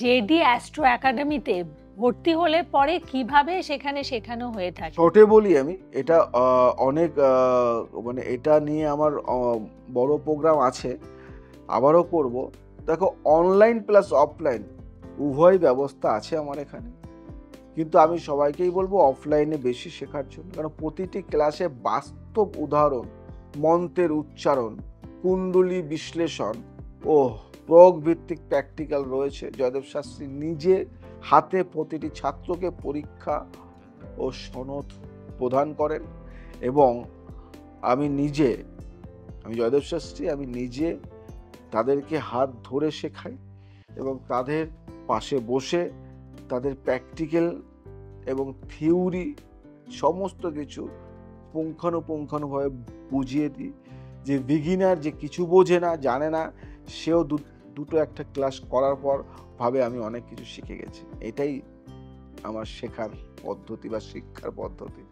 JD astro একাডেমিতে ভর্তি হলে পরে কিভাবে সেখানে শেখানো হয়ে থাকে? শর্টে বলি আমি, এটা অনেক মানে এটা নিয়ে আমার বড় প্রোগ্রাম আছে, আবারও করব। দেখো, অনলাইন প্লাস অফলাইন উভয় ব্যবস্থা আছে আমার এখানে, কিন্তু আমি সবাইকেই বলবো অফলাইনে বেশি শেখার জন্য, কারণ প্রতিটি ক্লাসে বাস্তব উদাহরণ, মন্ত্রের উচ্চারণ, কুণ্ডলী বিশ্লেষণ ও প্রয়োগ ভিত্তিক প্র্যাকটিক্যাল রয়েছে। জয়দেব শাস্ত্রী নিজে হাতে প্রতিটি ছাত্রকে পরীক্ষা ও সনদ প্রদান করেন, এবং আমি জয়দেব শাস্ত্রী আমি নিজে তাদেরকে হাত ধরে শেখাই এবং তাদের পাশে বসে তাদের প্র্যাকটিক্যাল এবং থিওরি সমস্ত কিছু পুঙ্খানুপুঙ্খানুভাবে বুঝিয়ে দিই, যে বিগিনার, যে কিছু বোঝে না, জানে না, সেও দুটো একটা ক্লাস করার পর ভাবে আমি অনেক কিছু শিখে গেছি। এটাই আমার শেখার পদ্ধতি বা শিক্ষার পদ্ধতি।